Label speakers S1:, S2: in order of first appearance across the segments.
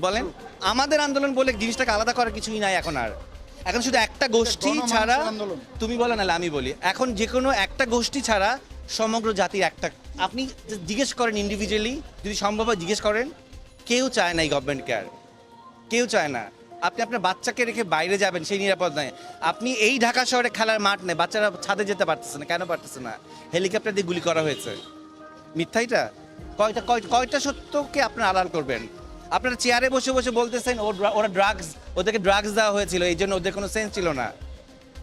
S1: বলেন? আমাদের আন্দোলন বলে জিনিসটাকে আলাদা করার কিছুই নাই এখন আর। এখন শুধু একটা গোষ্ঠী ছাড়া, তুমি বলো নাহলে আমি বলি, এখন যে কোনো একটা গোষ্ঠী ছাড়া সমগ্র জাতির একটা, আপনি জিজ্ঞেস করেন ইন্ডিভিজুয়ালি, যদি সম্ভব হয় জিজ্ঞেস করেন, কেউ চায় না এই গভর্নমেন্টকে আর, কেউ চায় না। আপনি আপনার বাচ্চাকে রেখে বাইরে যাবেন, সেই নিরাপদ নয়। আপনি এই ঢাকা শহরে খেলার মাঠ নেই, বাচ্চারা ছাদে যেতে পারতেছে না, কেন পারতেছে না? হেলিকপ্টার দিয়ে গুলি করা হয়েছে। মিথ্যাইটা কয়টা সত্যকে আপনারা আড়াল করবেন? আপনারা চেয়ারে বসে বসে বলতেছেন ওরা ড্রাগস, ওদেরকে ড্রাগস দেওয়া হয়েছিল, এই জন্য ওদের কোনো সেন্স ছিল না।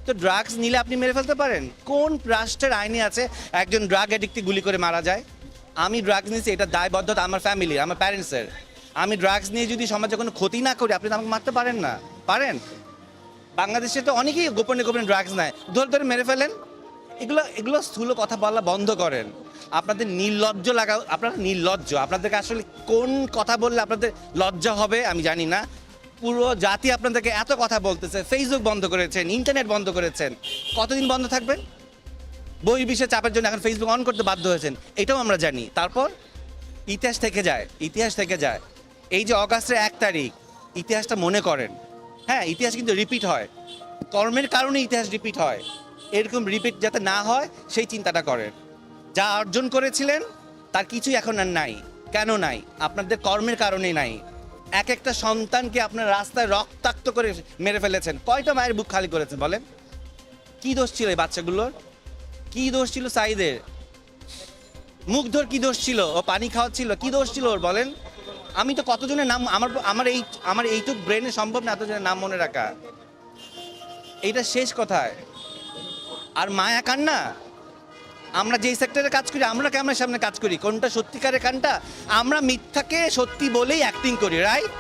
S1: তো ড্রাগস নিলে আপনি মেরে ফেলতে পারেন? কোন রাষ্ট্রের আইনে আছে একজন ড্রাগ অ্যাডিক্টকে গুলি করে মারা যায়? আমি ড্রাগস নিয়েছি, এটা দায়বদ্ধতা আমার ফ্যামিলির, আমার প্যারেন্টসের। আমি ড্রাগস নিয়ে যদি সমাজে কোনো ক্ষতি না করি, আপনি তো আমাকে মারতে পারেন না। পারেন? বাংলাদেশে তো অনেকেই গোপনে গোপনে ড্রাগস নেয়, ধরে ধরে মেরে ফেলেন। এগুলো স্থূল কথা বলা বন্ধ করেন। আপনাদের নির্লজ্জ লাগা, আপনারা নির্লজ্জ। আপনাদেরকে আসলে কোন কথা বললে আপনাদের লজ্জা হবে আমি জানি না। পুরো জাতি আপনাদেরকে এত কথা বলতেছে, ফেসবুক বন্ধ করেছেন, ইন্টারনেট বন্ধ করেছেন, কতদিন বন্ধ থাকবেন? বহির্বিশ্বের চাপের জন্য এখন ফেসবুক অন করতে বাধ্য হয়েছেন, এটাও আমরা জানি। তারপর ইতিহাস থেকে যায়, ইতিহাস থেকে যায়। এই যে অগাস্টের 1 তারিখ, ইতিহাসটা মনে করেন। হ্যাঁ, ইতিহাস কিন্তু রিপিট হয়, কর্মের কারণে ইতিহাস রিপিট হয়। এরকম রিপিট যাতে না হয় সেই চিন্তাটা করেন। যা অর্জন করেছিলেন তার কিছুই এখন আর নাই। কেন নাই? আপনাদের কর্মের কারণেই নাই। এক একটা সন্তানকে আপনার রাস্তায় রক্তাক্ত করে মেরে ফেলেছেন। কয়টা মায়ের বুক খালি করেছেন বলেন? কি দোষ ছিল এই বাচ্চাগুলোর? কি দোষ ছিল সাইদের? মুগ্ধর কি দোষ ছিল? ও পানি খাওয়াচ্ছিল, কি দোষ ছিল ওর বলেন? আমি তো কতজনের নাম, আমার এইটুক ব্রেনে সম্ভব না এতজনের নাম মনে রাখা। এইটা শেষ কথায়। আর মায়া কান্না, আমরা যেই সেক্টরে কাজ করি, আমরা ক্যামেরার সামনে কাজ করি, কোনটা সত্যিকারের কানটা? আমরা মিথ্যাকে সত্যি বলেই অ্যাক্টিং করি, রাইট?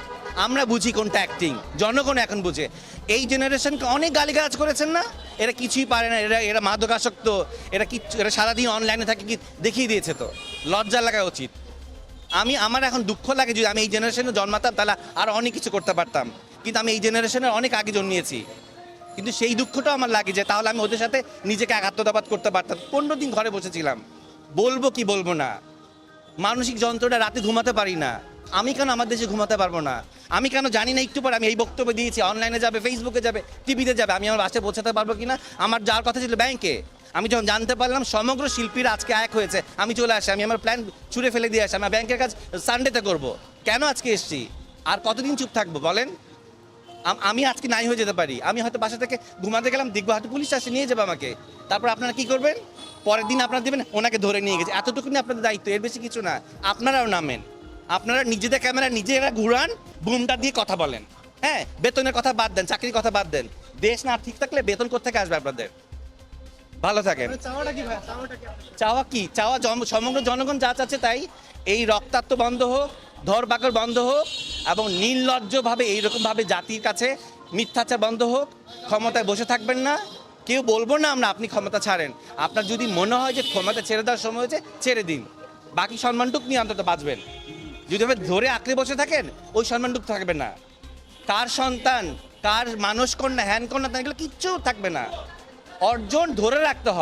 S1: আমরা বুঝি কোনটা অ্যাক্টিং, জনগণ এখন বুঝে। এই জেনারেশনকে অনেক গালিগালাজ করেছেন না, এরা কিছুই পারে না, এরা মাদকাসক্ত, এরা সারাদিন অনলাইনে থাকে, কি দেখিয়ে দিয়েছে। তো লজ্জা লাগা উচিত। আমার এখন দুঃখ লাগে, যদি আমি এই জেনারেশনে জন্মাতাম তাহলে আর অনেক কিছু করতে পারতাম, কিন্তু আমি এই জেনারেশনের অনেক আগে জন্মিয়েছি। কিন্তু সেই দুঃখটাও আমার লাগে যে তাহলে আমি ওদের সাথে নিজেকে আত্মদাবাদ করতে পারতাম। 15 দিন ঘরে বসেছিলাম, বলবো কি বলবো না, মানসিক যন্ত্রণা, রাতে ঘুমাতে পারি না। আমি কেন আমার দেশে ঘুমাতে পারবো না? আমি কেন জানি না একটু পরে আমি এই বক্তব্য দিয়েছি, অনলাইনে যাবে, ফেসবুকে যাবে, টিভিতে যাবে, আমি আমার বাসায় পৌঁছাতে পারবো কিনা? আমার যাওয়ার কথা ছিল ব্যাংকে। আমি যখন জানতে পারলাম সমগ্র শিল্পীরা আজকে এক হয়েছে, আমি চলে আসি, আমি আমার প্ল্যান ছুঁড়ে ফেলে দিয়ে আসি, আমার ব্যাংকের কাজ সানডেতে করবো। কেন আজকে এসছি? আর কতদিন চুপ থাকবো বলেন? আমি আজকে নাই হয়ে যেতে পারি, আমি হয়তো বাসা থেকে ঘুমাতে গেলাম, দেখবো হয়তো পুলিশ আসে নিয়ে যাবে আমাকে। তারপর আপনারা কি করবেন? পরের দিন আপনারা দেবেন ওনাকে ধরে নিয়ে গেছে, এতটুকুনি আপনাদের দায়িত্ব, এর বেশি কিছু না। আপনারাও নামেন, আপনারা নিজেদের ক্যামেরা নিজেরা ঘুরান, বুমটা দিয়ে কথা বলেন। হ্যাঁ, বেতনের কথা বাদ দেন, চাকরির কথা বাদ দেন। দেশ না ঠিক থাকলে বেতন কোত্থেকে আসবে আপনাদের? ভালো থাকেন। চাওয়া কি? চাওয়া সমগ্র জনগণ যা চাচ্ছে তাই। এই রক্তাক্ত বন্ধ হোক, ধরপাকড় বন্ধ হোক, এবং নির্লজ্জভাবে এইরকমভাবে জাতির কাছে মিথ্যাচার বন্ধ হোক। ক্ষমতায় বসে থাকবেন না, কেউ বলবো না আমরা আপনি ক্ষমতা ছাড়েন। আপনার যদি মনে হয় যে ক্ষমতা ছেড়ে দেওয়ার সময় হয়েছে, ছেড়ে দিন, বাকি সম্মানটুক নিয়ে অন্তত বাঁচবেন। যদি আপনি ধরে আঁকড়ে বসে থাকেন, ওই সম্মানটুক থাকবে না। কার সন্তান, কার মানস কন্যা, হ্যান কন্যা, এগুলো কিচ্ছু থাকবে না। অর্জন ধরে রাখতে হয়।